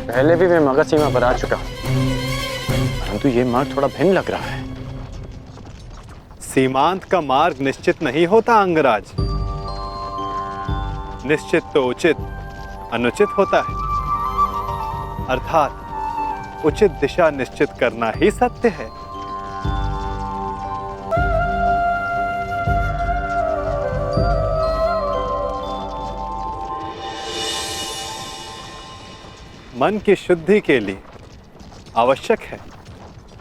पहले भी मैं मगध सीमा पर आ चुका हूं, परंतु ये मार्ग थोड़ा भिन्न लग रहा है। सीमांत का मार्ग निश्चित नहीं होता अंगराज। निश्चित तो उचित, अनुचित होता है। अर्थात उचित दिशा निश्चित करना ही सत्य है। मन की शुद्धि के लिए आवश्यक है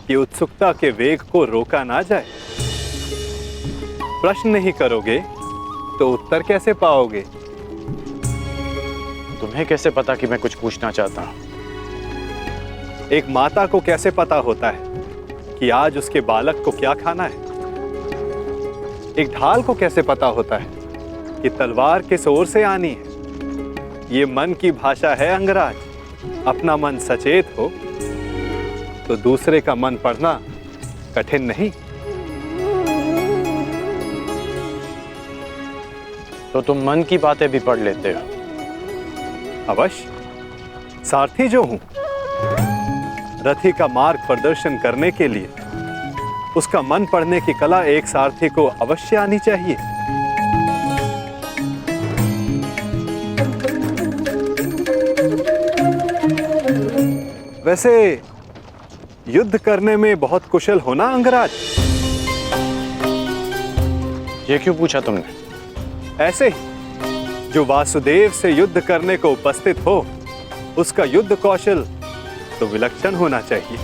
कि उत्सुकता के वेग को रोका ना जाए। प्रश्न नहीं करोगे तो उत्तर कैसे पाओगे? तुम्हें कैसे पता कि मैं कुछ पूछना चाहता हूं? एक माता को कैसे पता होता है कि आज उसके बालक को क्या खाना है? एक ढाल को कैसे पता होता है कि तलवार किस ओर से आनी है? ये मन की भाषा है अंगराज। अपना मन सचेत हो तो दूसरे का मन पढ़ना कठिन नहीं। तो तुम मन की बातें भी पढ़ लेते हो? अवश्य। सारथी जो हूं, रथी का मार्ग प्रदर्शन करने के लिए उसका मन पढ़ने की कला एक सारथी को अवश्य आनी चाहिए। वैसे युद्ध करने में बहुत कुशल होना अंगराज? ये क्यों पूछा तुमने? ऐसे ही जो वासुदेव से युद्ध करने को उपस्थित हो, उसका युद्ध कौशल तो विलक्षण होना चाहिए।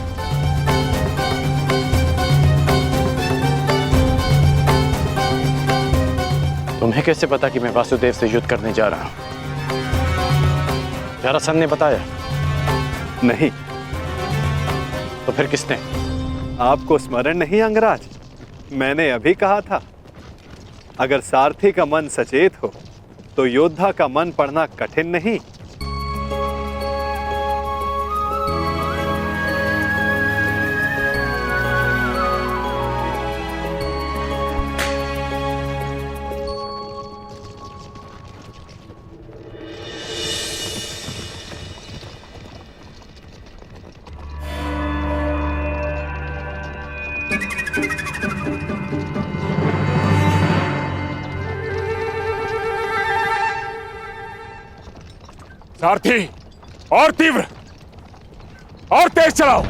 तुम्हें कैसे पता कि मैं वासुदेव से युद्ध करने जा रहा हूं? जरासंध ने बताया? नहीं। तो फिर किसने? आपको स्मरण नहीं अंगराज? मैंने अभी कहा था, अगर सारथी का मन सचेत हो तो योद्धा का मन पढ़ना कठिन नहीं। सारथी, और तीव्र और तेज चलाओ।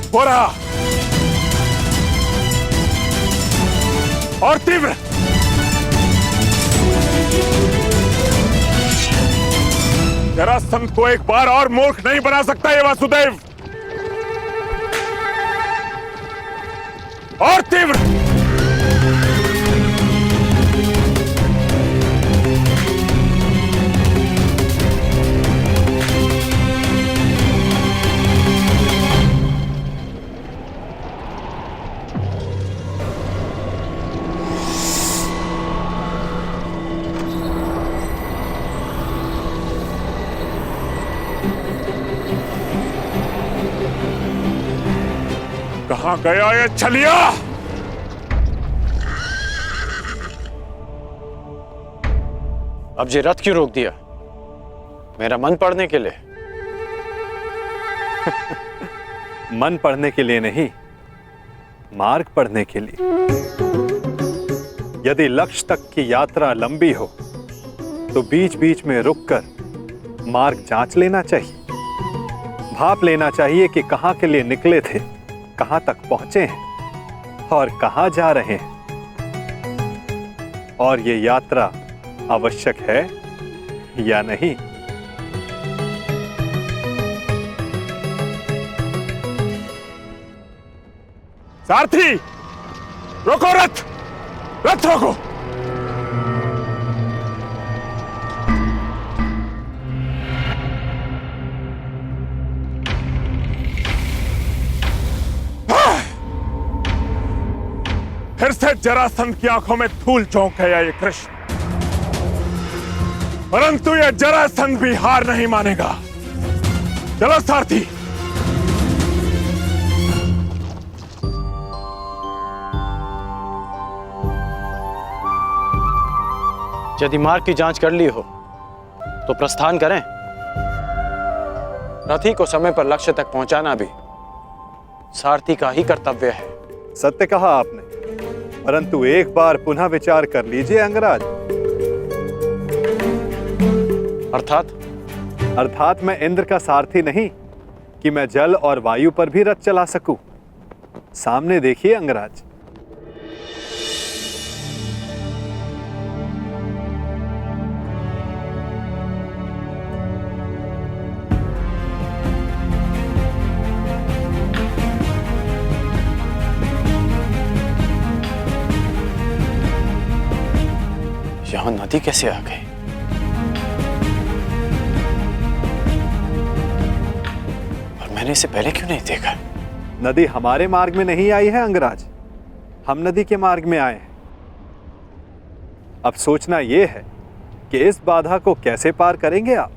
हो रहा, और तीव्र। जरासंध को एक बार और मूर्ख नहीं बना सकता ये वासुदेव। और तीव्र। कहां गया ये छलिया? अब ये रथ क्यों रोक दिया? मेरा मन पढ़ने के लिए? मन पढ़ने के लिए नहीं, मार्ग पढ़ने के लिए। यदि लक्ष्य तक की यात्रा लंबी हो तो बीच बीच में रुककर मार्ग जांच लेना चाहिए। भाप लेना चाहिए कि कहां के लिए निकले थे, कहां तक पहुंचे हैं और कहां जा रहे हैं, और ये यात्रा आवश्यक है या नहीं। सारथी, रोको रथ, रथ रोको। फिर से जरासंध की आंखों में धूल चौंक गया ये कृष्ण, परंतु यह जरासंध भी हार नहीं मानेगा। चलो सारथी। यदि मार्ग की जांच कर ली हो तो प्रस्थान करें। रथी को समय पर लक्ष्य तक पहुंचाना भी सारथी का ही कर्तव्य है। सत्य कहा आपने, परंतु एक बार पुनः विचार कर लीजिए अंगराज। अर्थात मैं इंद्र का सारथी नहीं कि मैं जल और वायु पर भी रथ चला सकूं। सामने देखिए अंगराज। यहां नदी कैसे आ गई? और मैंने इसे पहले क्यों नहीं देखा? नदी हमारे मार्ग में नहीं आई है अंगराज, हम नदी के मार्ग में आए हैं। अब सोचना यह है कि इस बाधा को कैसे पार करेंगे आप।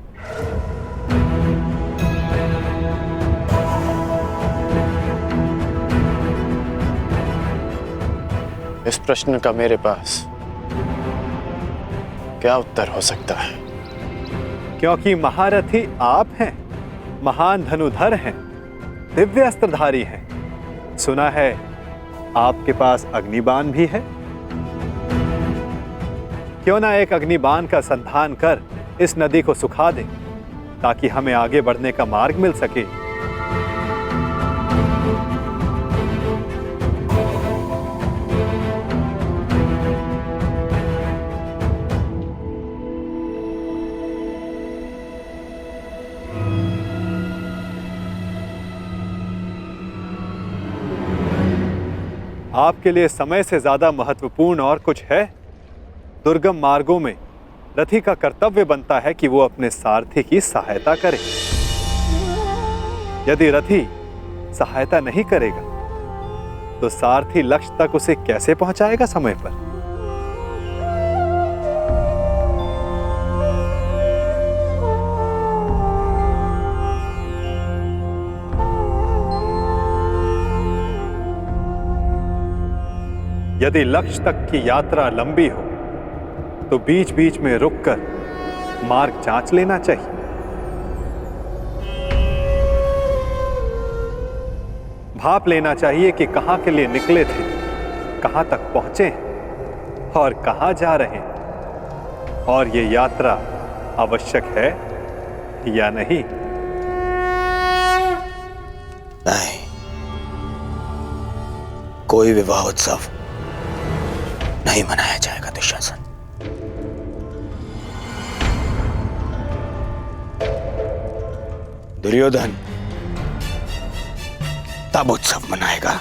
इस प्रश्न का मेरे पास क्या उत्तर हो सकता है? क्योंकि महारथी आप हैं, महान धनुधर हैं, दिव्य अस्त्रधारी हैं। सुना है आपके पास अग्निबाण भी है। क्यों ना एक अग्निबाण का संधान कर इस नदी को सुखा दें, ताकि हमें आगे बढ़ने का मार्ग मिल सके। आपके लिए समय से ज्यादा महत्वपूर्ण और कुछ है? दुर्गम मार्गों में रथी का कर्तव्य बनता है कि वो अपने सारथी की सहायता करे। यदि रथी सहायता नहीं करेगा तो सारथी लक्ष्य तक उसे कैसे पहुंचाएगा समय पर? यदि लक्ष्य तक की यात्रा लंबी हो तो बीच बीच में रुककर मार्ग जांच लेना चाहिए। भाप लेना चाहिए कि कहां के लिए निकले थे, कहां तक पहुंचे हैं और कहां जा रहे हैं, और ये यात्रा आवश्यक है या नहीं। नहीं, कोई विवाह उत्सव नहीं मनाया जाएगा दुशासन। दुर्योधन तब उत्सव मनाएगा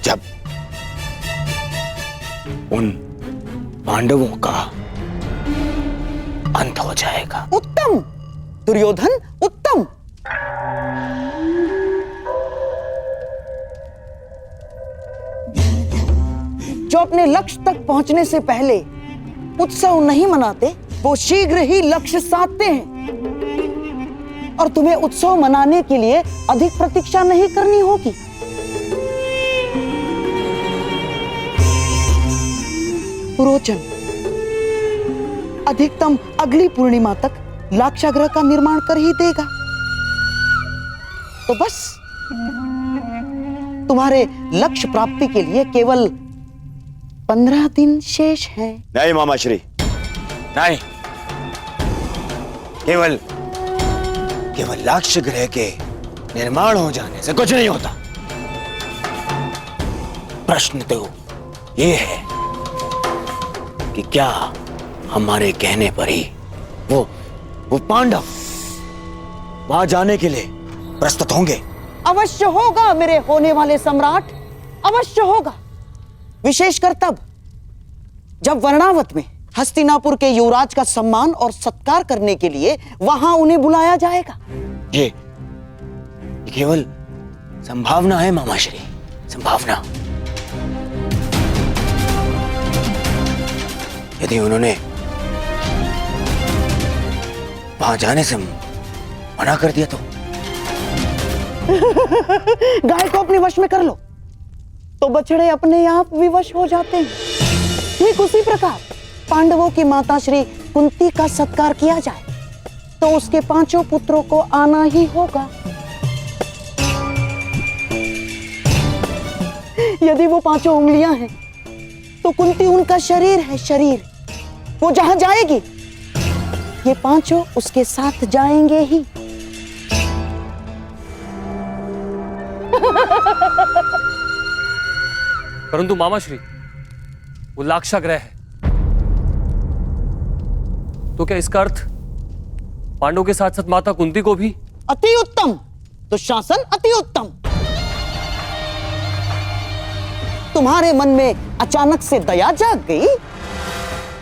जब उन पांडवों का अंत हो जाएगा। उत्तम दुर्योधन, उत्तम। जो अपने लक्ष्य तक पहुंचने से पहले उत्सव नहीं मनाते, वो शीघ्र ही लक्ष्य साधते हैं। और तुम्हें उत्सव मनाने के लिए अधिक प्रतीक्षा नहीं करनी होगी। पुरोचन अधिकतम अगली पूर्णिमा तक लाक्षागृह का निर्माण कर ही देगा। तो बस तुम्हारे लक्ष्य प्राप्ति के लिए केवल 15 दिन शेष हैं। नहीं मामाश्री, नहीं। केवल लाक्ष गृह के निर्माण हो जाने से कुछ नहीं होता। प्रश्न तो ये है कि क्या हमारे कहने पर ही वो पांडव वहां जाने के लिए प्रस्तुत होंगे? अवश्य होगा मेरे होने वाले सम्राट, अवश्य होगा। विशेषकर तब जब वर्णावत में हस्तिनापुर के युवराज का सम्मान और सत्कार करने के लिए वहां उन्हें बुलाया जाएगा। ये केवल संभावना है मामाश्री, संभावना। यदि उन्होंने वहां जाने से मना कर दिया तो गाय को अपने वश में कर लो तो बछड़े अपने आप विवश हो जाते हैं। ठीक उसी प्रकार पांडवों की माता श्री कुंती का सत्कार किया जाए तो उसके 5 पुत्रों को आना ही होगा। यदि वो 5 उंगलियां हैं तो कुंती उनका शरीर है, शरीर। वो जहां जाएगी ये 5 उसके साथ जाएंगे ही। परंतु मामाश्री, वो लाक्षाग्रह है, तो क्या इसका अर्थ पांडवों के साथ साथ माता कुंती को भी? अति उत्तम दुशासन, अति उत्तम। तुम्हारे मन में अचानक से दया जाग गई।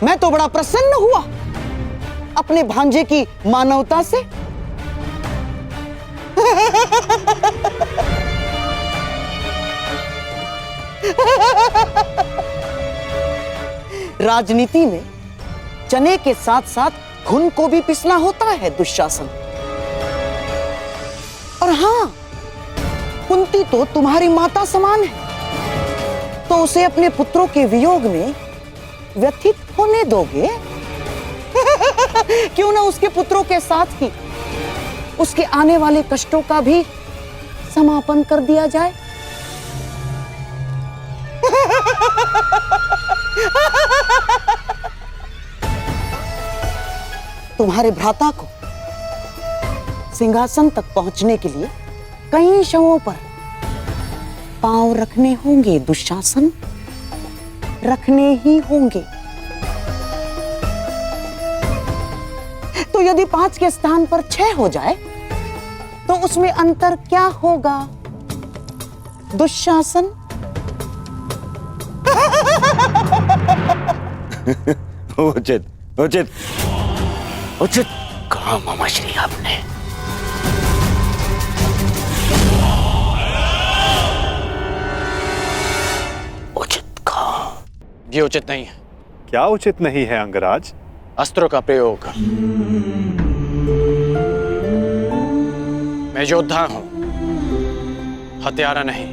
मैं तो बड़ा प्रसन्न हुआ अपने भांजे की मानवता से। राजनीति में चने के साथ साथ घुन को भी पिसना होता है दुशासन। और हां, कुंती तो तुम्हारी माता समान है, तो उसे अपने पुत्रों के वियोग में व्यथित होने दोगे? क्यों ना उसके पुत्रों के साथ ही उसके आने वाले कष्टों का भी समापन कर दिया जाए। तुम्हारे भ्राता को सिंहासन तक पहुंचने के लिए कई शवों पर पांव रखने होंगे दुशासन, रखने ही होंगे। तो यदि 5 के स्थान पर 6 हो जाए तो उसमें अंतर क्या होगा दुशासन? उचित उचित उचित कहा मामाश्री आपने। उचित कहा। ये उचित नहीं है। क्या उचित नहीं है अंगराज? अस्त्रों का प्रयोग। मैं योद्धा हूं, हत्यारा नहीं।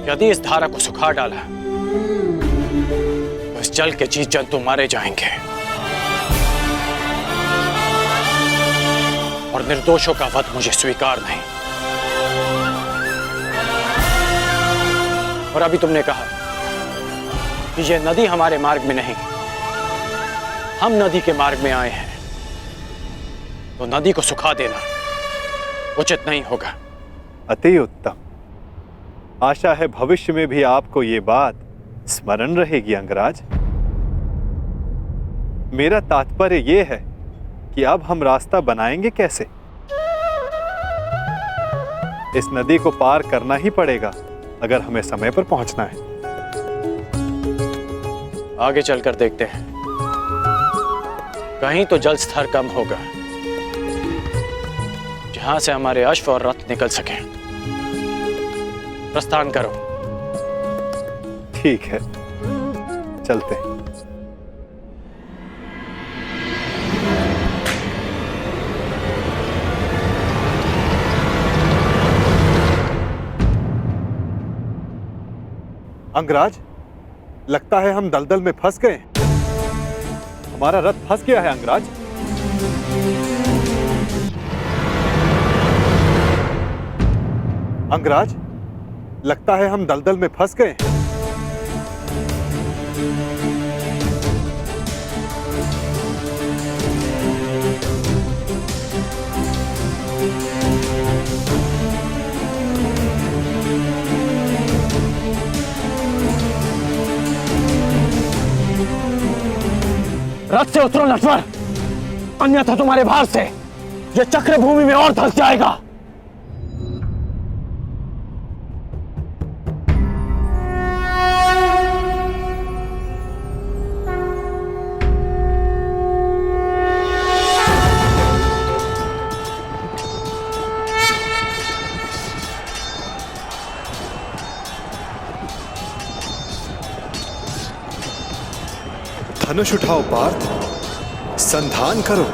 यदि इस धारा को सुखा डाला तो इस जल के जीव जंतु मारे जाएंगे और निर्दोषों का वध मुझे स्वीकार नहीं। और अभी तुमने कहा कि यह नदी हमारे मार्ग में नहीं, हम नदी के मार्ग में आए हैं, तो नदी को सुखा देना उचित नहीं होगा। अति उत्तम। आशा है भविष्य में भी आपको ये बात स्मरण रहेगी अंगराज। मेरा तात्पर्य ये है कि अब हम रास्ता बनाएंगे कैसे? इस नदी को पार करना ही पड़ेगा अगर हमें समय पर पहुंचना है। आगे चलकर देखते हैं, कहीं तो जल स्तर कम होगा जहां से हमारे अश्व और रथ निकल सकें। प्रस्थान करो। ठीक है, चलते हैं। अंगराज, लगता है हम दलदल में फंस गए। हमारा रथ फंस गया है अंगराज। अंगराज, लगता है हम दलदल में फंस गए। रथ से उतरो नटवर, अन्यथा तुम्हारे भार से यह चक्र भूमि में और धंस जाएगा। धनुष उठाओ पार्थ, संधान करो।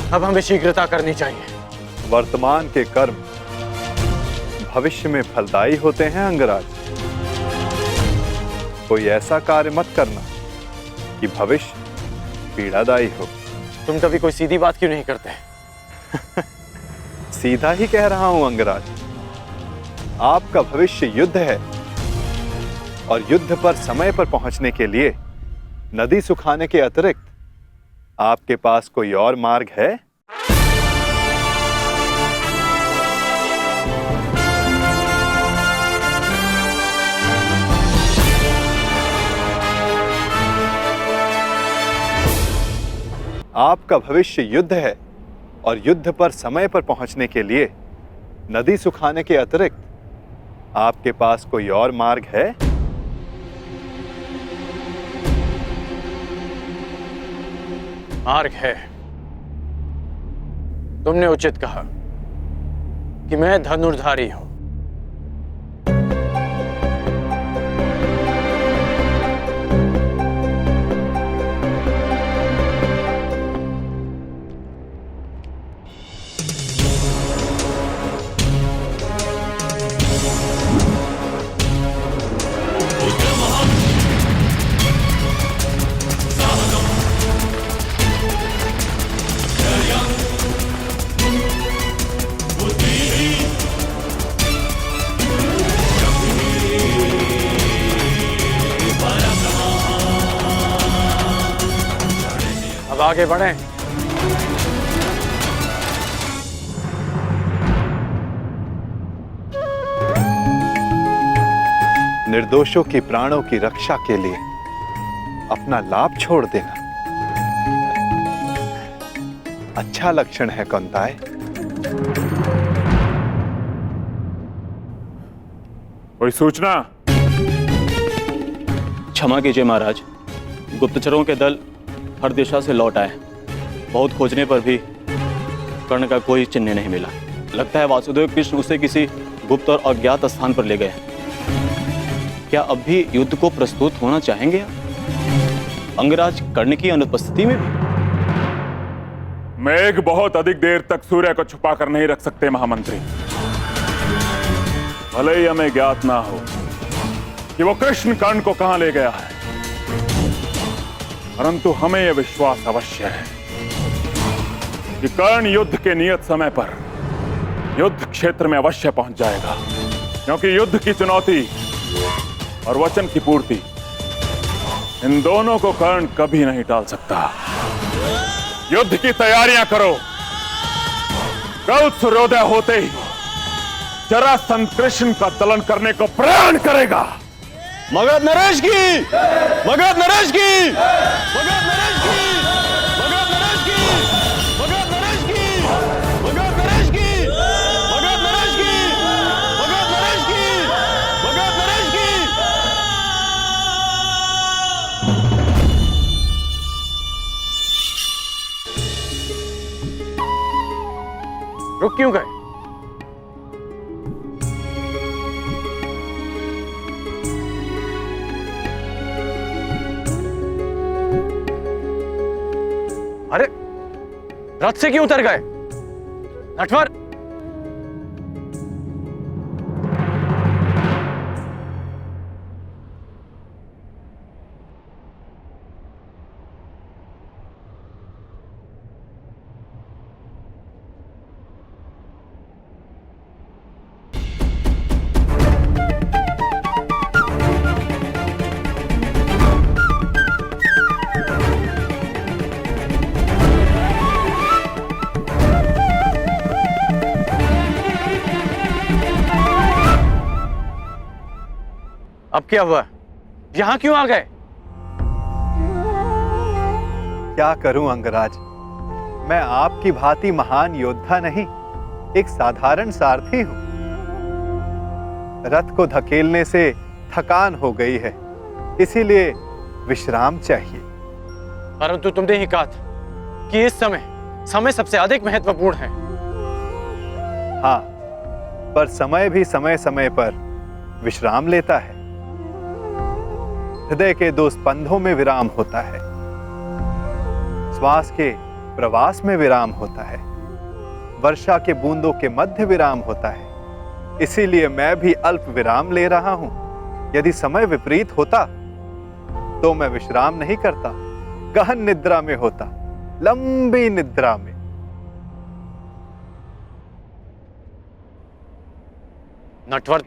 अब हमें शीघ्रता करनी चाहिए। वर्तमान के कर्म भविष्य में फलदायी होते हैं अंगराज। कोई ऐसा कार्य मत करना कि भविष्य पीड़ादायी हो। तुम कभी कोई सीधी बात क्यों नहीं करते? सीधा ही कह रहा हूं अंगराज। आपका भविष्य युद्ध है और युद्ध पर समय पर पहुंचने के लिए नदी सुखाने के अतिरिक्त आपके पास कोई और मार्ग है? आपका भविष्य युद्ध है और युद्ध पर समय पर पहुंचने के लिए नदी सुखाने के अतिरिक्त आपके पास कोई और मार्ग है? मार्ग है। तुमने उचित कहा कि मैं धनुर्धारी हूं। अब आगे बढ़ें। निर्दोषों के प्राणों की रक्षा के लिए अपना लाभ छोड़ देना अच्छा लक्षण है कौंताय। कोई सूचना? क्षमा कीजिए महाराज, गुप्तचरों के दल हर दिशा से लौट आए। बहुत खोजने पर भी कर्ण का कोई चिन्ह नहीं मिला। लगता है वासुदेव कृष्ण उसे किसी गुप्त और अज्ञात स्थान पर ले गए। क्या अब भी युद्ध को प्रस्तुत होना चाहेंगे अंगराज कर्ण की अनुपस्थिति में भी? मेघ बहुत अधिक देर तक सूर्य को छुपा कर नहीं रख सकते महामंत्री। भले ही हमें ज्ञात ना हो कि वो कृष्ण कर्ण को कहां ले गया है, परंतु हमें यह विश्वास अवश्य है कि कर्ण युद्ध के नियत समय पर युद्ध क्षेत्र में अवश्य पहुंच जाएगा, क्योंकि युद्ध की चुनौती और वचन की पूर्ति, इन दोनों को कर्ण कभी नहीं टाल सकता। युद्ध की तैयारियां करो। कल सूर्योदय होते ही जरासंध कृष्ण का दलन करने को प्रण करेगा। मगध नरेश की! मगध नरेश की! मगध नरेश की! मगध नरेश की! मगध नरेश की! मगध नरेश की! मगध नरेश की! मगध नरेश की! मगध नरेश की! रुक क्यों गए? अरे रथ से क्यों उतर गए? नटवर, अब क्या हुआ? यहां क्यों आ गए? क्या करूं अंगराज, मैं आपकी भांति महान योद्धा नहीं, एक साधारण सारथी हूं। रथ को धकेलने से थकान हो गई है, इसीलिए विश्राम चाहिए। परंतु तुमने ही कहा था कि इस समय सबसे अधिक महत्वपूर्ण है। हाँ, पर समय भी समय समय पर विश्राम लेता है। हृदय के दो स्पंदों में विराम होता है। श्वास के प्रवास में विराम होता है, वर्षा के बूंदों के मध्य विराम होता है। इसीलिए मैं भी अल्प विराम ले रहा हूं। यदि समय विपरीत होता तो मैं विश्राम नहीं करता, गहन निद्रा में होता, लंबी निद्रा में। नटवर,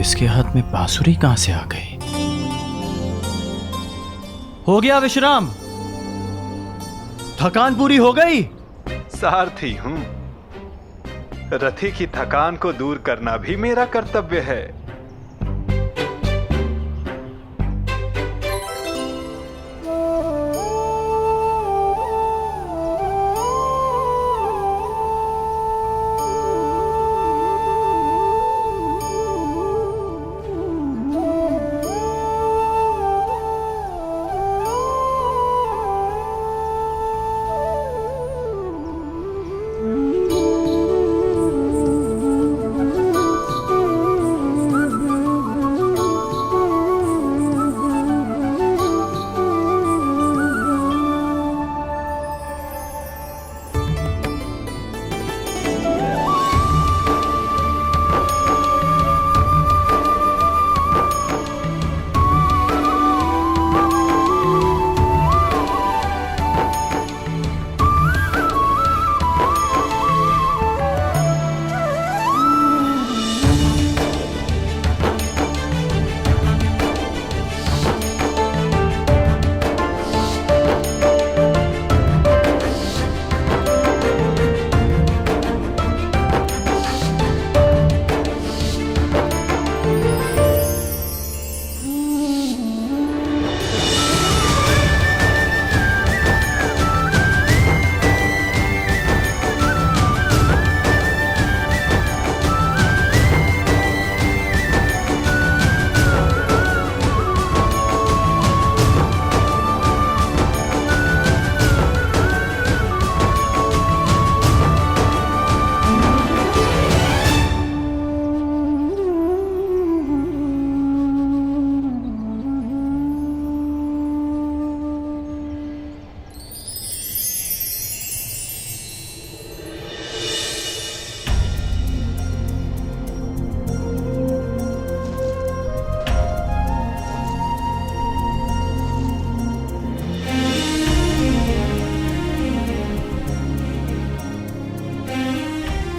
इसके हाथ में बांसुरी कहां से आ गई? हो गया विश्राम? थकान पूरी हो गई? सारथी हूं। रथी की थकान को दूर करना भी मेरा कर्तव्य है।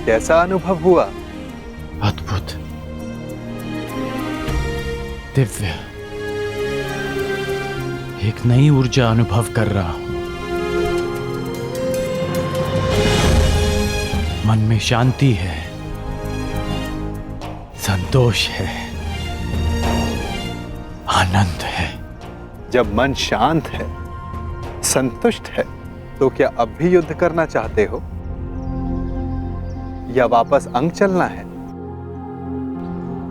कैसा अनुभव हुआ? अद्भुत, दिव्य, एक नई ऊर्जा अनुभव कर रहा हूं। मन में शांति है, संतोष है, आनंद है। जब मन शांत है, संतुष्ट है, तो क्या अब भी युद्ध करना चाहते हो या वापस अंग चलना है?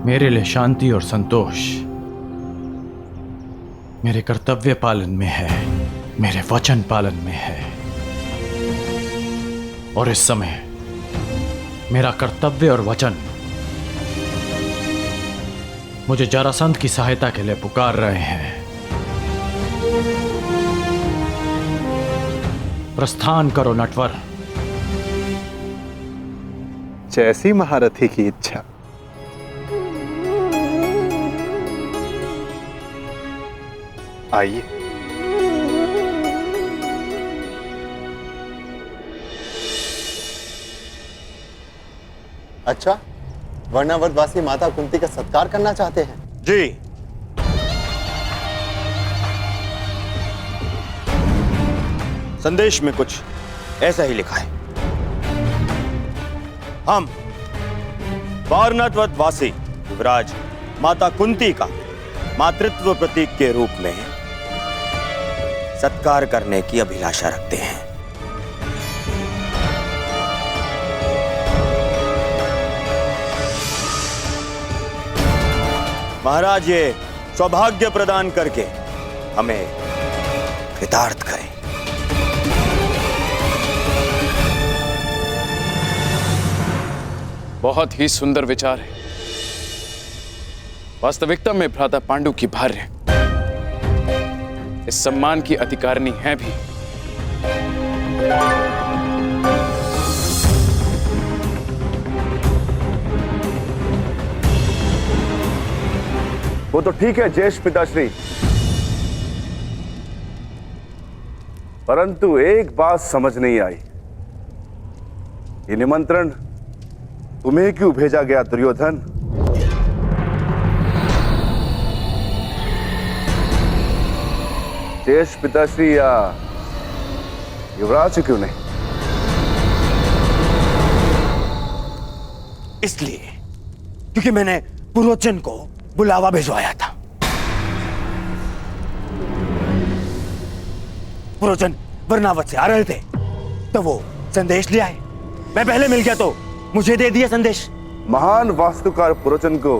मेरे लिए शांति और संतोष मेरे कर्तव्य पालन में है, मेरे वचन पालन में है। और इस समय मेरा कर्तव्य और वचन मुझे जरासंध की सहायता के लिए पुकार रहे हैं। प्रस्थान करो नटवर। जैसी महारथी की इच्छा। आइए। अच्छा, वर्णावतवासी माता कुंती का सत्कार करना चाहते हैं? जी। संदेश में कुछ ऐसा ही लिखा है। हम वारणावतवासी युवराज माता कुंती का मातृत्व प्रतीक के रूप में सत्कार करने की अभिलाषा रखते हैं। महाराज ये सौभाग्य प्रदान करके हमें कृतार्थ करें। बहुत ही सुंदर विचार है। वास्तविकता में भ्राता पांडु की भार्य इस सम्मान की अधिकारिणी है भी। वो तो ठीक है ज्येष्ठ पिताश्री, परंतु एक बात समझ नहीं आई। ये निमंत्रण तुम्हें क्यों भेजा गया दुर्योधन? ज्येष्ठ पिताश्री या युवराज क्यों नहीं? इसलिए क्योंकि मैंने पुरोचन को बुलावा भिजवाया था। पुरोचन वर्णावत से आ रहे थे तो वो संदेश ले आए। मैं पहले मिल गया तो मुझे दे दिया संदेश। महान वास्तुकार पुरोचन को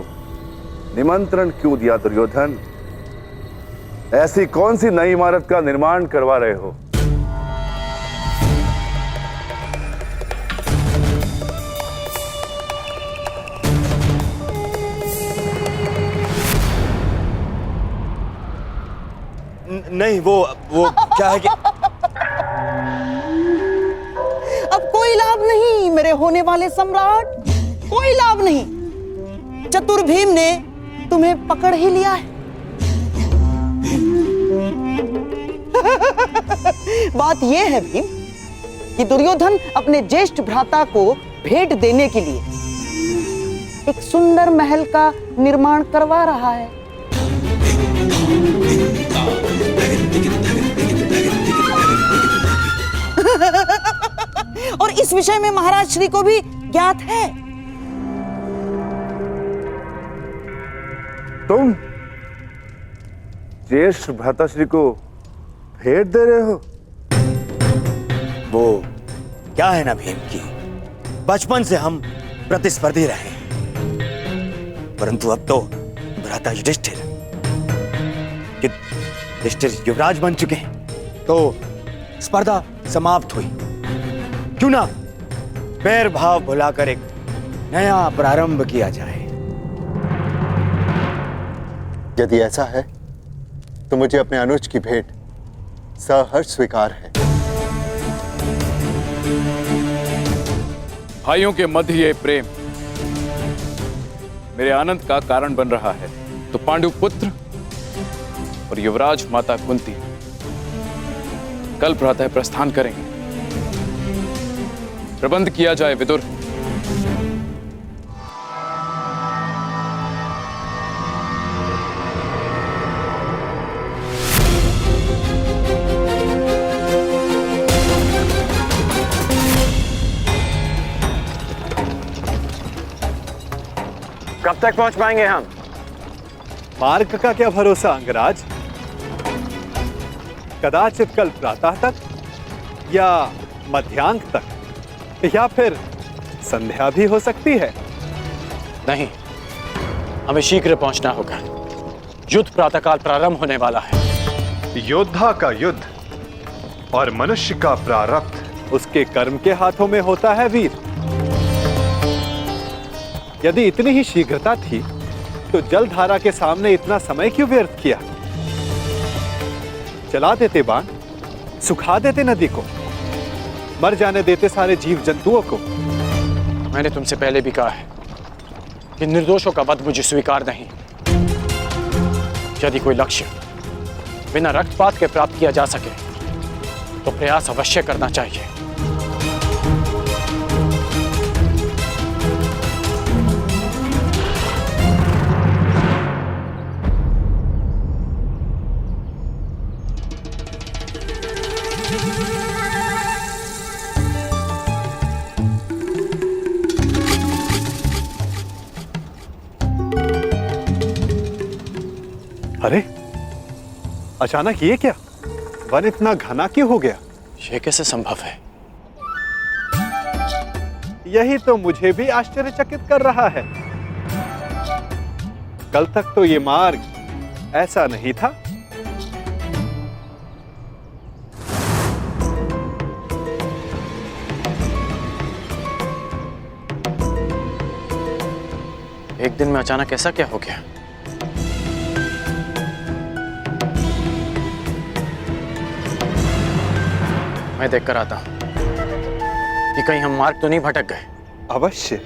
निमंत्रण क्यों दिया दुर्योधन? ऐसी कौन सी नई इमारत का निर्माण करवा रहे हो? नहीं, वो क्या है कि अब कोई लाभ नहीं मेरे होने वाले सम्राट, कोई लाभ नहीं। चतुर भीम ने तुम्हें पकड़ ही लिया है। बात यह है भीम कि दुर्योधन अपने ज्येष्ठ भ्राता को भेंट देने के लिए एक सुंदर महल का निर्माण करवा रहा है। और इस विषय में महाराज श्री को भी ज्ञात है। तुम ज्येष्ठ भ्राताश्री को भेंट दे रहे हो? वो क्या है ना भीम की, बचपन से हम प्रतिस्पर्धी रहे, परंतु अब तो भ्राता युधिष्ठिर युवराज बन चुके हैं तो स्पर्धा समाप्त हुई। क्यों ना बैर भाव भुलाकर एक नया प्रारंभ किया जाए। यदि ऐसा है तो मुझे अपने अनुज की भेंट सहर्ष स्वीकार है। भाइयों के मध्य ये प्रेम मेरे आनंद का कारण बन रहा है, तो पांडु पुत्र और युवराज माता कुंती कल प्रातः प्रस्थान करेंगे। प्रबंध किया जाए विदुर। कब तक पहुंच पाएंगे हम? मार्ग का क्या भरोसा अंगराज? कदाचित कल प्रातः तक या मध्यांक तक या फिर संध्या भी हो सकती है। नहीं, हमें शीघ्र पहुंचना होगा। युद्ध प्रातःकाल प्रारंभ होने वाला है। योद्धा का युद्ध और मनुष्य का प्रारब्ध उसके कर्म के हाथों में होता है वीर। यदि इतनी ही शीघ्रता थी तो जलधारा के सामने इतना समय क्यों व्यर्थ किया? चला देते बाण, सुखा देते नदी को, मर जाने देते सारे जीव जंतुओं को। मैंने तुमसे पहले भी कहा है कि निर्दोषों का वध मुझे स्वीकार नहीं। यदि कोई लक्ष्य बिना रक्तपात के प्राप्त किया जा सके तो प्रयास अवश्य करना चाहिए। अरे अचानक ये क्या? वन इतना घना क्यों हो गया? यह कैसे संभव है? यही तो मुझे भी आश्चर्यचकित कर रहा है। कल तक तो ये मार्ग ऐसा नहीं था। एक दिन में अचानक ऐसा क्या हो गया? मैं देखकर आता हूं कि कहीं हम मार्ग तो नहीं भटक गए। अवश्य।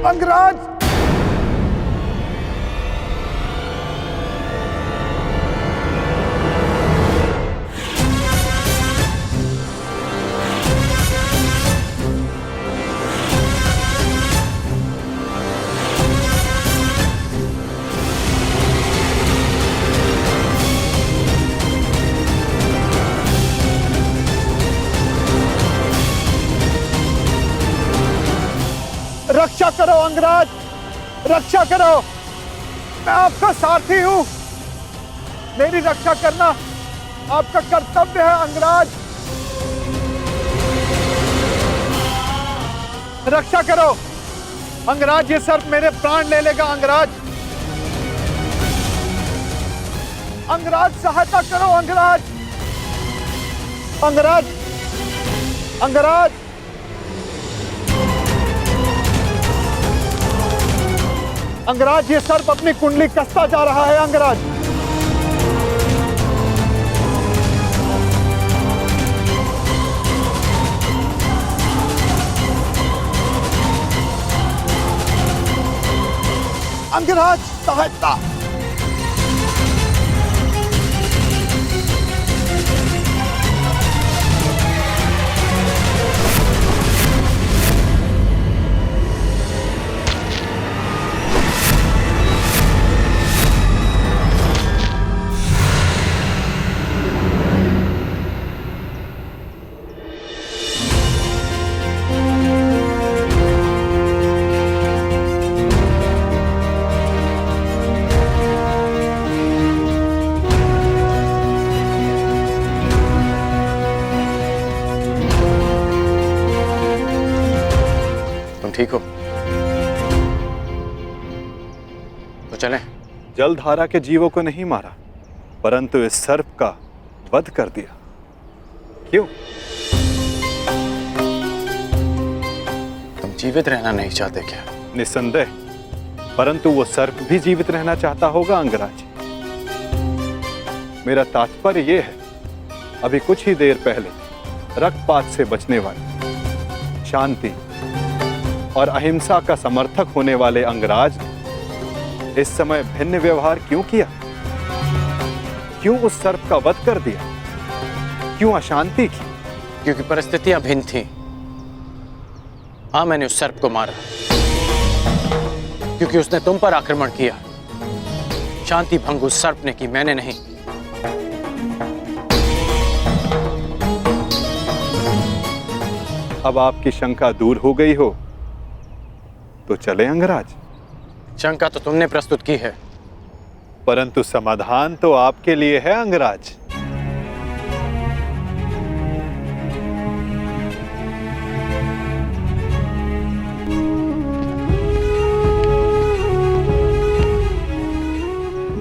अंगराज! रक्षा करो अंगराज, रक्षा करो। मैं आपका सारथी हूं। मेरी रक्षा करना आपका कर्तव्य है अंगराज। रक्षा करो अंगराज, ये सर्प मेरे प्राण ले लेगा अंगराज। अंगराज सहायता करो अंगराज। अंगराज, अंगराज। अंगराज, ये सर्प अपनी कुंडली कसता जा रहा है अंगराज। अंगराज सहायता। ठीक हो तो चलें। जलधारा के जीवों को नहीं मारा, परंतु इस सर्प का वध कर दिया। क्यों? तुम जीवित रहना नहीं चाहते क्या? निस्संदेह, परंतु वो सर्प भी जीवित रहना चाहता होगा अंगराज। मेरा तात्पर्य ये है, अभी कुछ ही देर पहले रक्तपात से बचने वाले, शांति और अहिंसा का समर्थक होने वाले अंगराज इस समय भिन्न व्यवहार क्यों किया? क्यों उस सर्प का वध कर दिया? क्यों अशांति की? क्योंकि परिस्थितियां भिन्न थी। हाँ, मैंने उस सर्प को मारा क्योंकि उसने तुम पर आक्रमण किया। शांति भंग उस सर्प ने की, मैंने नहीं। अब आपकी शंका दूर हो गई हो तो चले अंगराज। शंका तो तुमने प्रस्तुत की है, परंतु समाधान तो आपके लिए है अंगराज।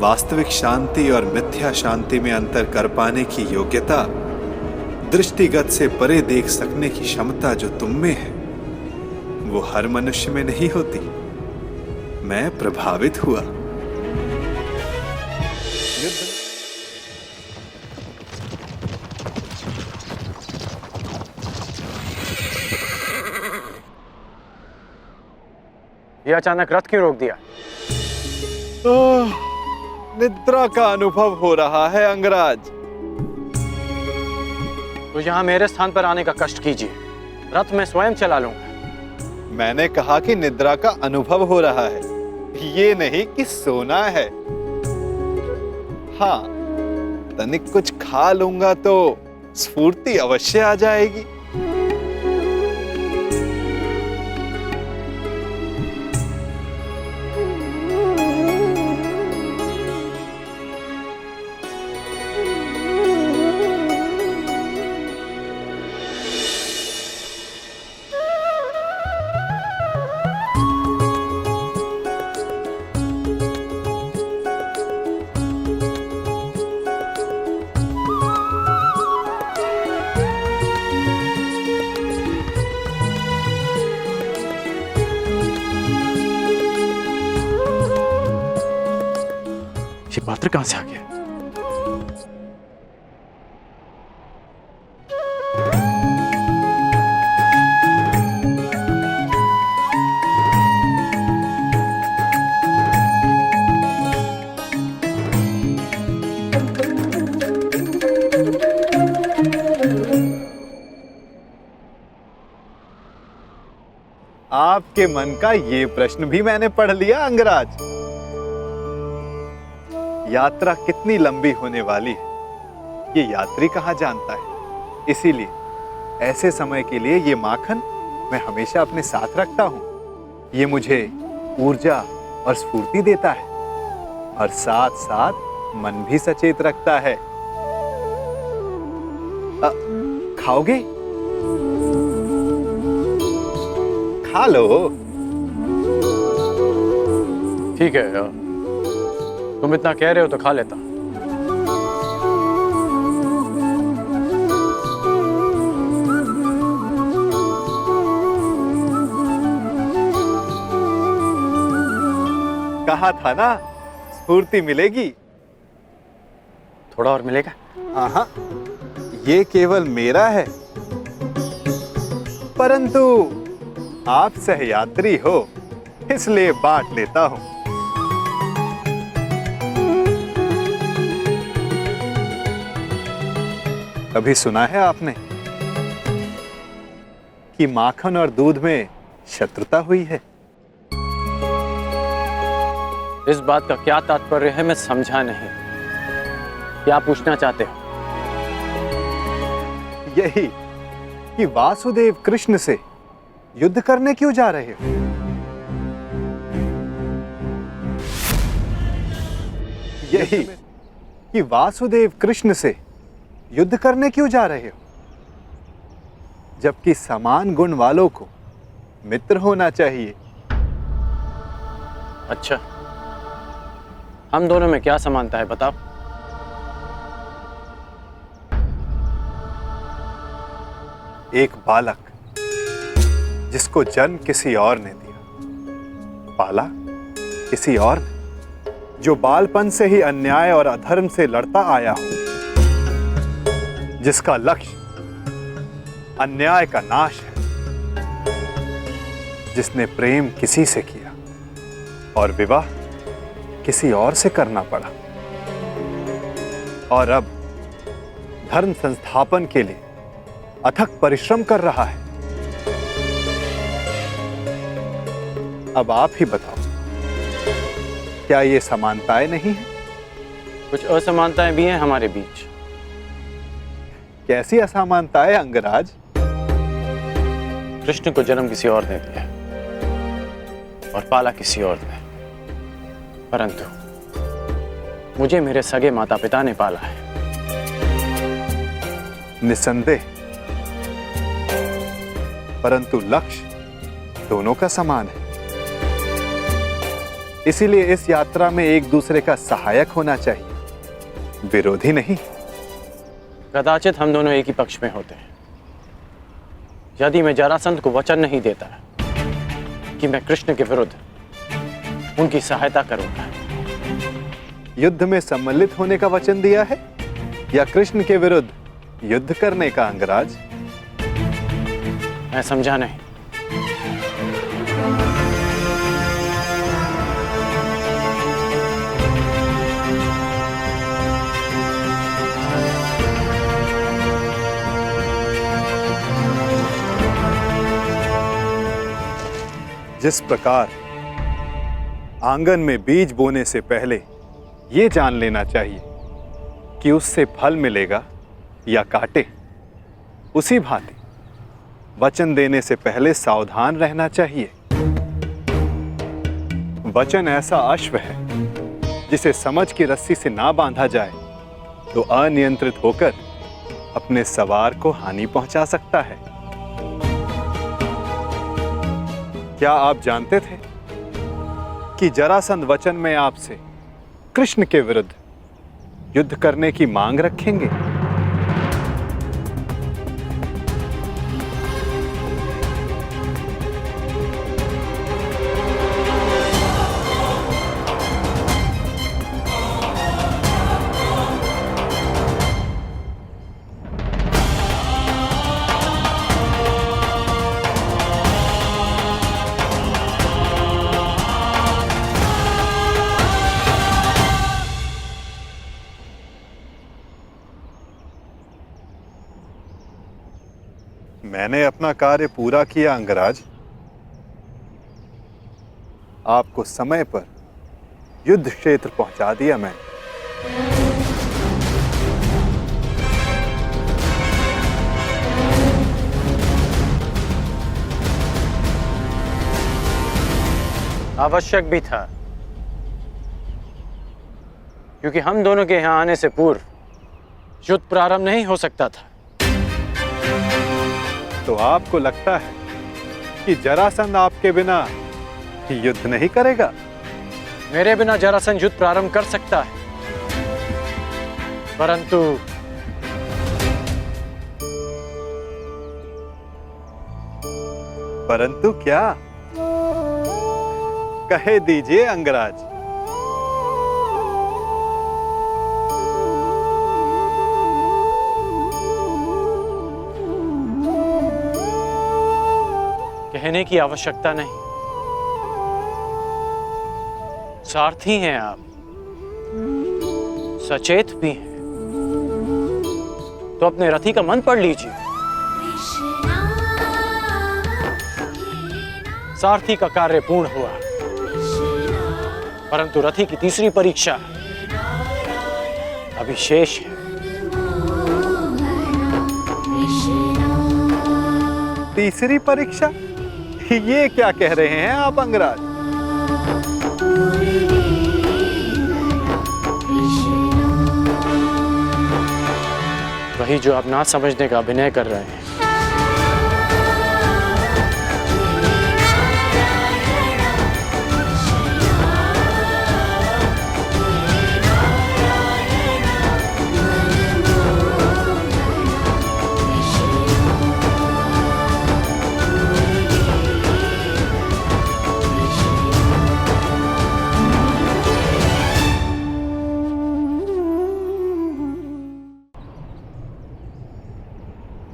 वास्तविक शांति और मिथ्या शांति में अंतर कर पाने की योग्यता, दृष्टिगत से परे देख सकने की क्षमता जो तुम में है, वो हर मनुष्य में नहीं होती। मैं प्रभावित हुआ। ये अचानक रथ क्यों रोक दिया? निद्रा का अनुभव हो रहा है अंगराज। तो यहाँ मेरे स्थान पर आने का कष्ट कीजिए, रथ मैं स्वयं चला लूंगा। मैंने कहा कि निद्रा का अनुभव हो रहा है, ये नहीं कि सोना है। हाँ, तनिक कुछ खा लूंगा तो स्फूर्ति अवश्य आ जाएगी। ये पात्र कहां से आ गया? आपके मन का ये प्रश्न भी मैंने पढ़ लिया अंगराज। यात्रा कितनी लंबी होने वाली है, ये यात्री कहाँ जानता है। इसीलिए ऐसे समय के लिए ये माखन मैं हमेशा अपने साथ रखता हूँ। ये मुझे ऊर्जा और स्फूर्ति देता है और साथ साथ मन भी सचेत रखता है। खाओगे? खा लो। ठीक है, तुम इतना कह रहे हो तो खा लेता। कहा था ना, स्फूर्ति मिलेगी। थोड़ा और मिलेगा? हाँ, ये केवल मेरा है, परंतु आप सहयात्री हो इसलिए बांट लेता हूं। कभी सुना है आपने कि माखन और दूध में शत्रुता हुई है? इस बात का क्या तात्पर्य है मैं समझा नहीं। क्या पूछना चाहते हो? यही कि वासुदेव कृष्ण से युद्ध करने क्यों जा रहे हो? यही कि वासुदेव कृष्ण से युद्ध करने क्यों जा रहे हो, जबकि समान गुण वालों को मित्र होना चाहिए। अच्छा, हम दोनों में क्या समानता है बताओ? एक बालक जिसको जन्म किसी और ने दिया, पाला किसी और ने, जो बालपन से ही अन्याय और अधर्म से लड़ता आया हो, जिसका लक्ष्य अन्याय का नाश है, जिसने प्रेम किसी से किया और विवाह किसी और से करना पड़ा, और अब धर्म संस्थापन के लिए अथक परिश्रम कर रहा है। अब आप ही बताओ, क्या ये समानताएं नहीं है? कुछ असमानताएं भी हैं हमारे बीच। कैसी असमानताएं अंगराज? कृष्ण को जन्म किसी और ने दिया और पाला किसी और ने, परंतु मुझे मेरे सगे माता पिता ने पाला है। निसंदेह, परंतु लक्ष्य दोनों का समान है। इसीलिए इस यात्रा में एक दूसरे का सहायक होना चाहिए, विरोधी नहीं। कदाचित हम दोनों एक ही पक्ष में होते हैं। यदि मैं जरासंध को वचन नहीं देता कि मैं कृष्ण के विरुद्ध उनकी सहायता करूंगा। युद्ध में सम्मिलित होने का वचन दिया है या कृष्ण के विरुद्ध युद्ध करने का अंगराज? मैं समझा नहीं। जिस प्रकार आंगन में बीज बोने से पहले यह जान लेना चाहिए कि उससे फल मिलेगा या कांटे, उसी भांति वचन देने से पहले सावधान रहना चाहिए। वचन ऐसा अश्व है जिसे समझ की रस्सी से ना बांधा जाए तो अनियंत्रित होकर अपने सवार को हानि पहुंचा सकता है। क्या आप जानते थे कि जरासंध वचन में आपसे कृष्ण के विरुद्ध युद्ध करने की मांग रखेंगे? मैंने अपना कार्य पूरा किया अंगराज। आपको समय पर युद्ध क्षेत्र पहुंचा दिया मैंने। आवश्यक भी था, क्योंकि हम दोनों के यहां आने से पूर्व युद्ध प्रारंभ नहीं हो सकता था। तो आपको लगता है कि जरासंध आपके बिना युद्ध नहीं करेगा? मेरे बिना जरासंध युद्ध प्रारंभ कर सकता है, परंतु क्या? कहे दीजिए अंगराज। कहने की आवश्यकता नहीं। सारथी हैं आप, सचेत भी हैं, तो अपने रथी का मन पढ़ लीजिए। सारथी का कार्य पूर्ण हुआ, परंतु रथी की तीसरी परीक्षा अभी शेष है। तीसरी परीक्षा? ये क्या कह रहे हैं आप अंगराज? वही जो आप ना समझने का अभिनय कर रहे हैं।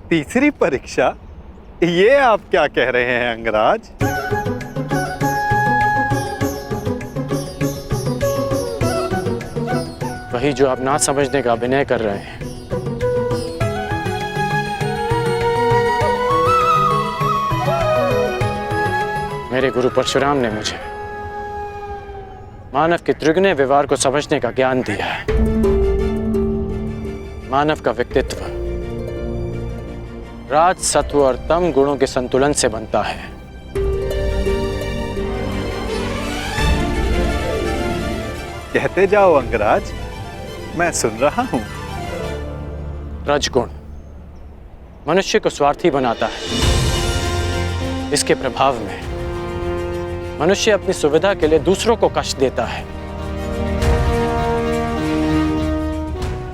तीसरी परीक्षा? ये आप क्या कह रहे हैं अंगराज? वही जो आप ना समझने का अभिनय कर रहे हैं। मेरे गुरु परशुराम ने मुझे मानव के त्रिगुण व्यवहार को समझने का ज्ञान दिया है। मानव का व्यक्तित्व राज, सत्व और तम गुणों के संतुलन से बनता है। कहते जाओ अंगराज, मैं सुन रहा हूं। रजगुण मनुष्य को स्वार्थी बनाता है। इसके प्रभाव में मनुष्य अपनी सुविधा के लिए दूसरों को कष्ट देता है।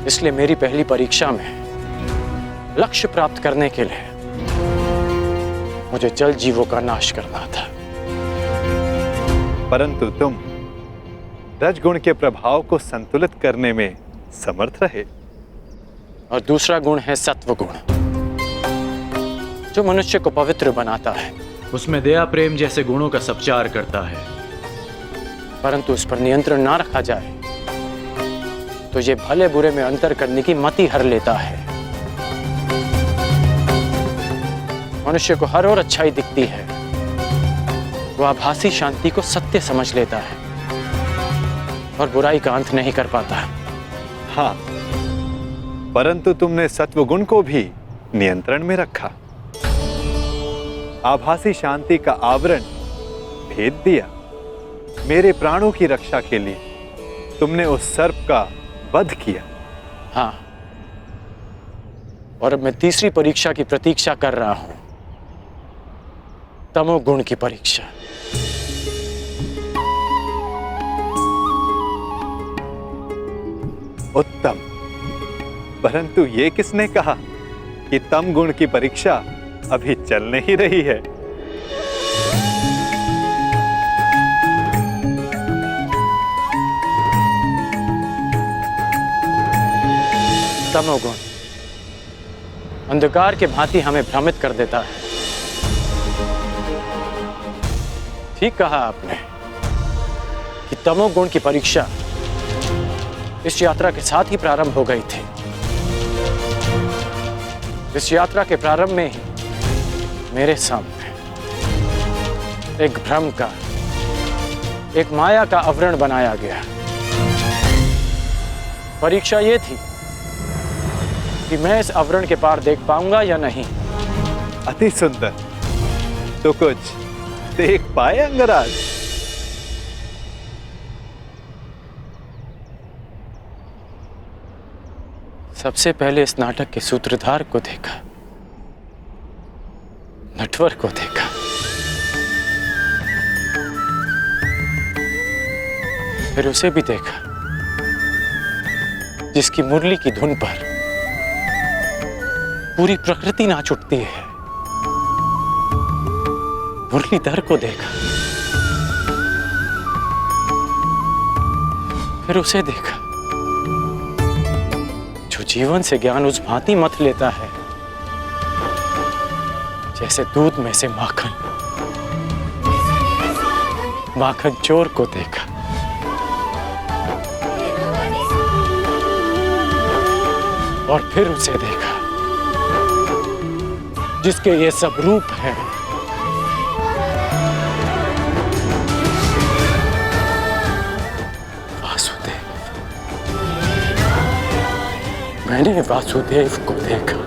इसलिए मेरी पहली परीक्षा में लक्ष्य प्राप्त करने के लिए मुझे जल जीवों का नाश करना था। परंतु तुम रजगुण के प्रभाव को संतुलित करने में समर्थ रहे। और दूसरा गुण है सत्व गुण, जो मनुष्य को पवित्र बनाता है। उसमें दया प्रेम जैसे गुणों का संचार करता है। परंतु उस पर नियंत्रण ना रखा जाए तो ये भले बुरे में अंतर करने की मति हर लेता है। मनुष्य को हर ओर अच्छाई दिखती है, वो आभासी शांति को सत्य समझ लेता है और बुराई का अंत नहीं कर पाता। हाँ, परंतु तुमने सत्वगुण को भी नियंत्रण में रखा। आभासी शांति का आवरण भेद दिया। मेरे प्राणों की रक्षा के लिए तुमने उस सर्प का वध किया। हाँ, और अब मैं तीसरी परीक्षा की प्रतीक्षा कर रहा हूं, तमोगुण की परीक्षा। उत्तम, परंतु ये किसने कहा कि तम गुण की परीक्षा अभी चल नहीं रही है? तमोगुण अंधकार के भांति हमें भ्रमित कर देता है। ठीक कहा आपने कि तमोगुण की परीक्षा इस यात्रा के साथ ही प्रारंभ हो गई थी। इस यात्रा के प्रारंभ में ही मेरे सामने एक भ्रम का, एक माया का आवरण बनाया गया। परीक्षा यह थी कि मैं इस आवरण के पार देख पाऊंगा या नहीं। अति सुंदर, तो कुछ देख पाए अंगराज? सबसे पहले इस नाटक के सूत्रधार को देखा, नटवर को देखा, फिर उसे भी देखा जिसकी मुरली की धुन पर पूरी प्रकृति नाच उठती है। मुरलीधर को देखा, फिर उसे देखा जो जीवन से ज्ञान उस भांति मथ लेता है जैसे दूध में से माखन। माखन चोर को देखा, और फिर उसे देखा जिसके ये सब रूप हैं। वासुदेव। मैंने वासुदेव को देखा।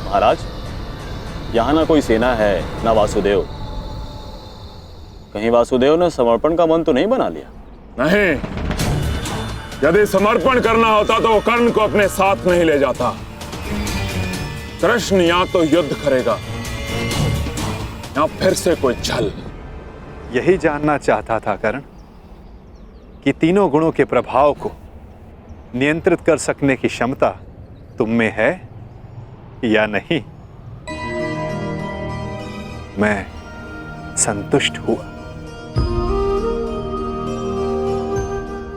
महाराज, यहाँ ना कोई सेना है ना वासुदेव। कहीं वासुदेव ने समर्पण का मन तो नहीं बना लिया? नहीं, यदि समर्पण करना होता तो वो कर्ण को अपने साथ नहीं ले जाता। कृष्ण या तो युद्ध करेगा या फिर से कोई छल। यही जानना चाहता था कर्ण कि तीनों गुणों के प्रभाव को नियंत्रित कर सकने की क्षमता तुम में है या नहीं। मैं संतुष्ट हुआ।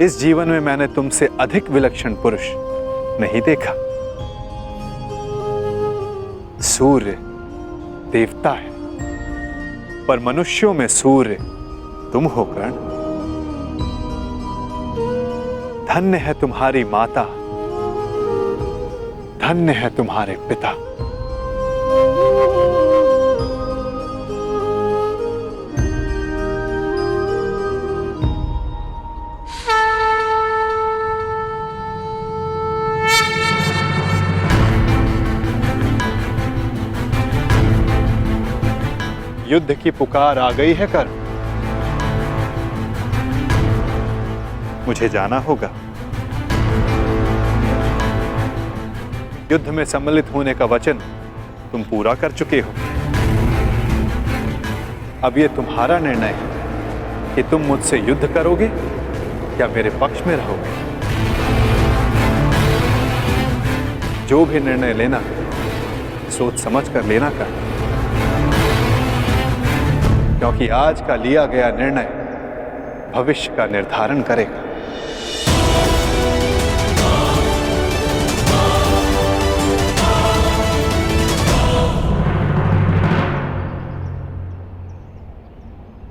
इस जीवन में मैंने तुमसे अधिक विलक्षण पुरुष नहीं देखा। सूर्य देवता है, पर मनुष्यों में सूर्य तुम हो कर्ण। धन्य है तुम्हारी माता, धन्य है तुम्हारे पिता। युद्ध की पुकार आ गई है कर। मुझे जाना होगा। युद्ध में सम्मिलित होने का वचन तुम पूरा कर चुके हो। अब यह तुम्हारा निर्णय है कि तुम मुझसे युद्ध करोगे या मेरे पक्ष में रहोगे। जो भी निर्णय लेना सोच समझ कर लेना कर, क्योंकि आज का लिया गया निर्णय भविष्य का निर्धारण करेगा।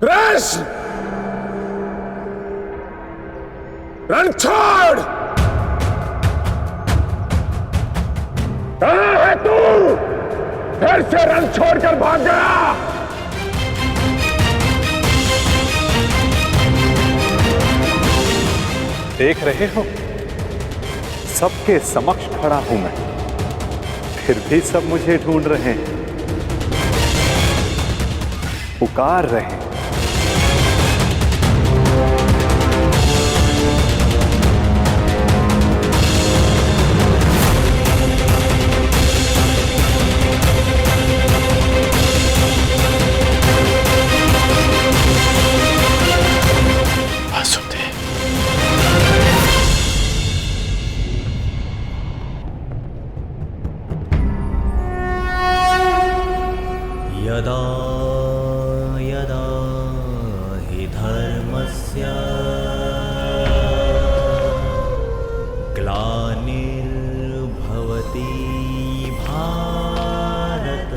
कृष्ण, रण छोड़। कहां है तू? फिर से रण छोड़कर भाग गया। देख रहे हो, सबके समक्ष खड़ा हूं मैं, फिर भी सब मुझे ढूंढ रहे हैं, पुकार रहे हैं। यदा यदा हि धर्मस्य ग्लानिर्भवति भारत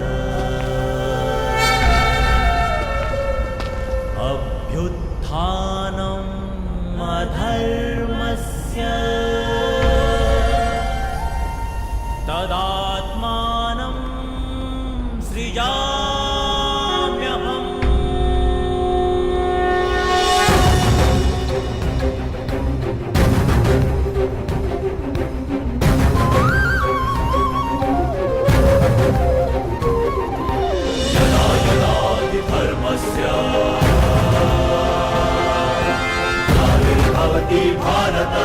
अभ्युत्थानम् अधर्मस्य तदात्मानं सृजाम्यहम्। यदा यदा हि धर्मस्य ग्लानिर्भवति भारत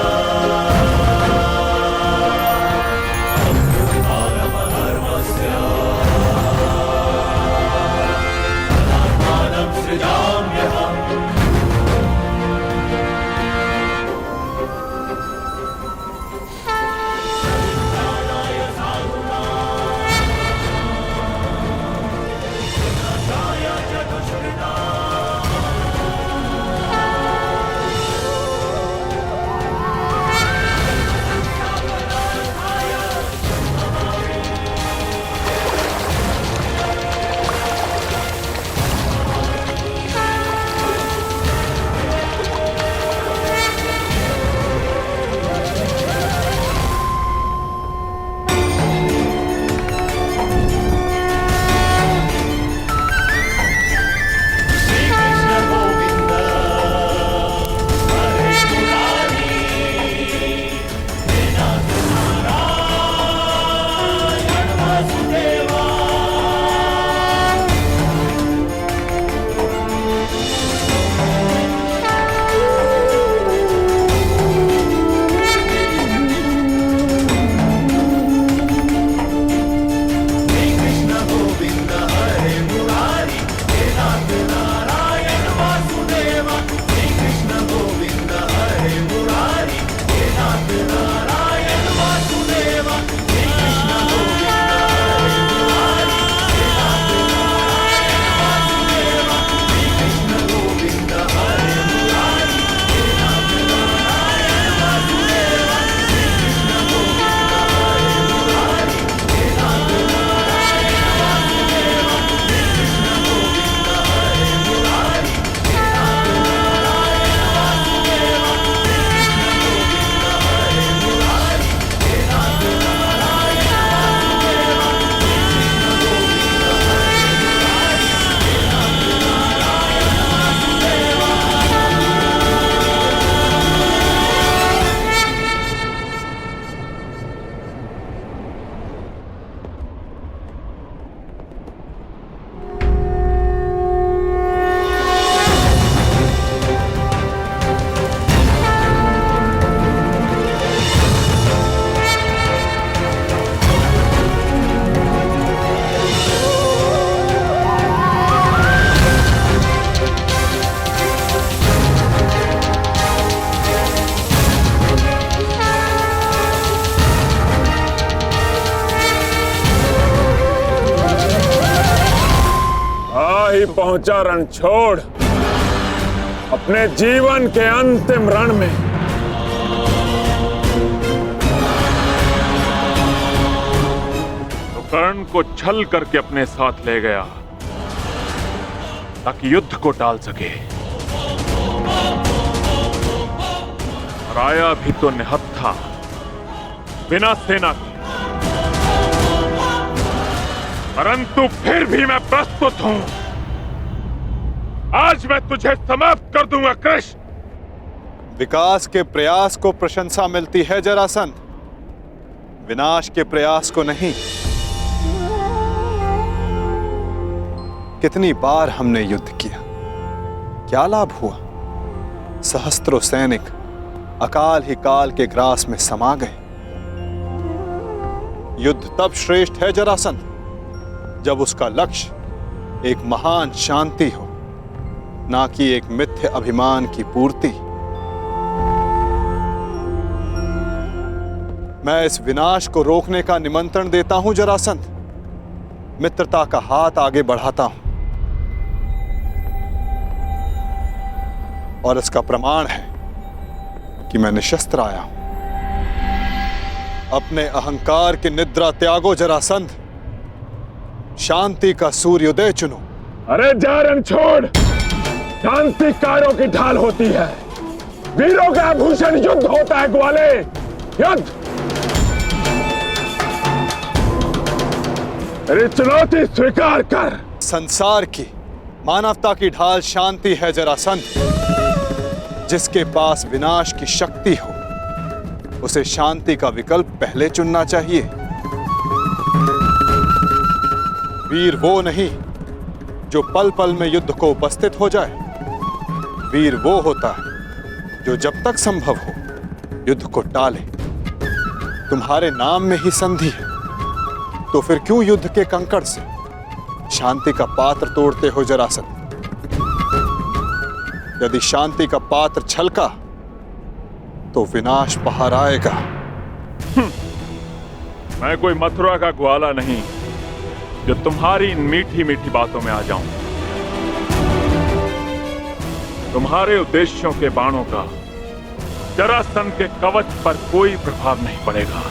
पहुंचा रणछोड़ अपने जीवन के अंतिम रण में। तो कर्ण को छल करके अपने साथ ले गया ताकि युद्ध को टाल सके, और आया भी तो निहत्था बिना सेना के। परंतु फिर भी मैं प्रस्तुत हूं। आज मैं तुझे समाप्त कर दूंगा कृष्ण। विकास के प्रयास को प्रशंसा मिलती है जरासंध, विनाश के प्रयास को नहीं। कितनी बार हमने युद्ध किया, क्या लाभ हुआ? सहस्त्रों सैनिक अकाल ही काल के ग्रास में समा गए। युद्ध तब श्रेष्ठ है जरासंध जब उसका लक्ष्य एक महान शांति हो, ना कि एक मिथ्य अभिमान की पूर्ति। मैं इस विनाश को रोकने का निमंत्रण देता हूं जरासंध, मित्रता का हाथ आगे बढ़ाता हूं, और इसका प्रमाण है कि मैं निशस्त्र आया हूं। अपने अहंकार की निद्रा त्यागो जरासंध, शांति का सूर्योदय चुनो। अरे जा रणछोड़, शांति कायरों की ढाल होती है, वीरों का आभूषण युद्ध होता है ग्वाले, युद्ध। अरे चुनौती स्वीकार कर। संसार की मानवता की ढाल शांति है जरासंध। जिसके पास विनाश की शक्ति हो उसे शांति का विकल्प पहले चुनना चाहिए। वीर वो नहीं जो पल पल में युद्ध को उपस्थित हो जाए, वीर वो होता है जो जब तक संभव हो युद्ध को टाले। तुम्हारे नाम में ही संधि है, तो फिर क्यों युद्ध के कंकड़ से शांति का पात्र तोड़ते हो जरासंध? यदि शांति का पात्र छलका तो विनाश पहाड़ आएगा। मैं कोई मथुरा का ग्वाला नहीं जो तुम्हारी इन मीठी मीठी बातों में आ जाऊं। तुम्हारे उद्देश्यों के बाणों का जरासंध के कवच पर कोई प्रभाव नहीं पड़ेगा।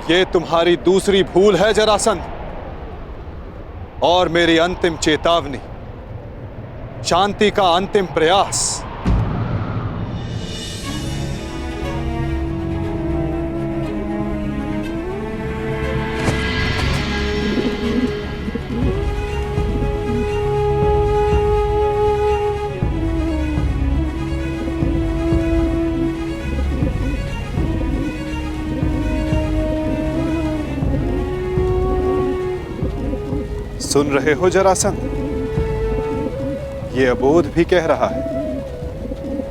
ये तुम्हारी दूसरी भूल है जरासंध, और मेरी अंतिम चेतावनी, शांति का अंतिम प्रयास। सुन रहे हो जरासंध? ये अबोध भी कह रहा है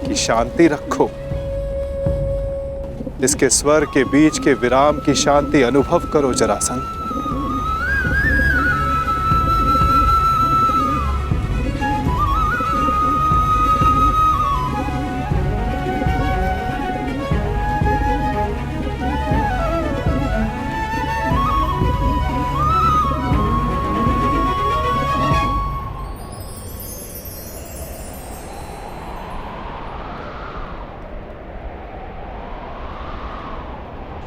कि शांति रखो। इसके स्वर के बीच के विराम की शांति अनुभव करो जरासंध।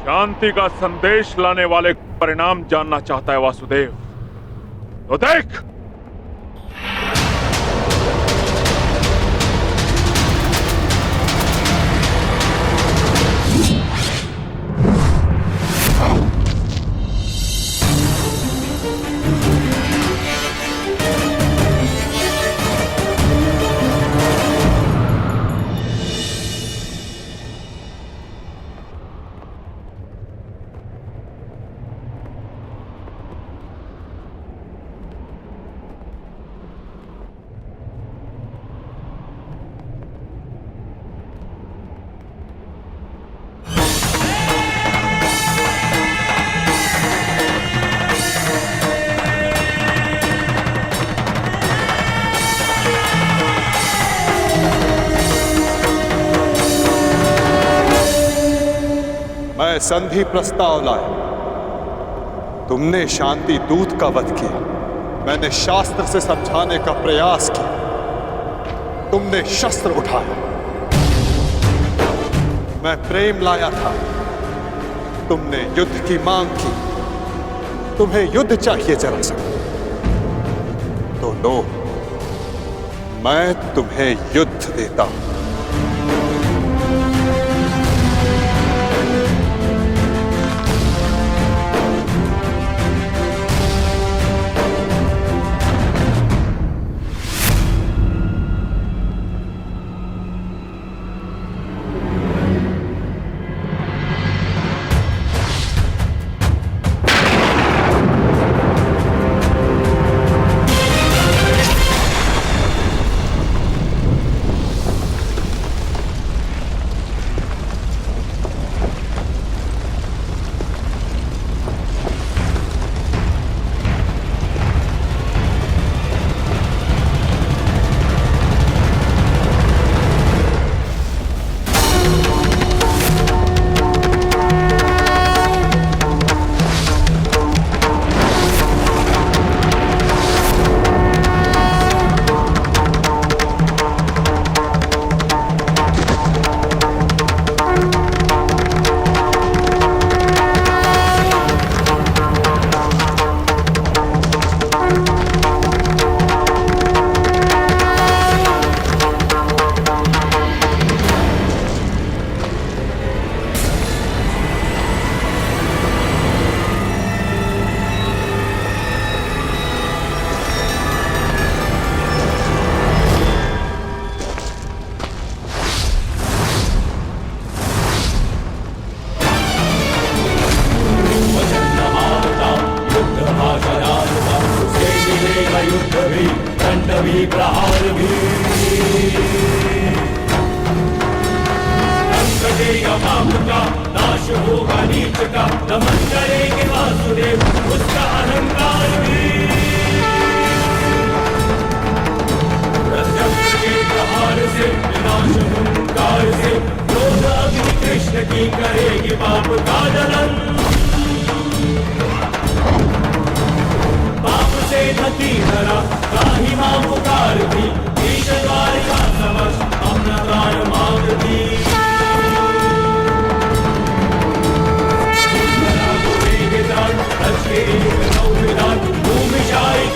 शांति का संदेश लाने वाले परिणाम जानना चाहता है वासुदेव, तो देख। मैं संधि प्रस्ताव लाया। तुमने शांति दूत का वध किया, मैंने शास्त्र से समझाने का प्रयास किया, तुमने शस्त्र उठाया। मैं प्रेम लाया था, तुमने युद्ध की मांग की। तुम्हें युद्ध चाहिए जरासंध, तो लो, मैं तुम्हें युद्ध देता हूं।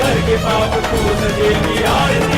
करके पाप को सजेगी आरती।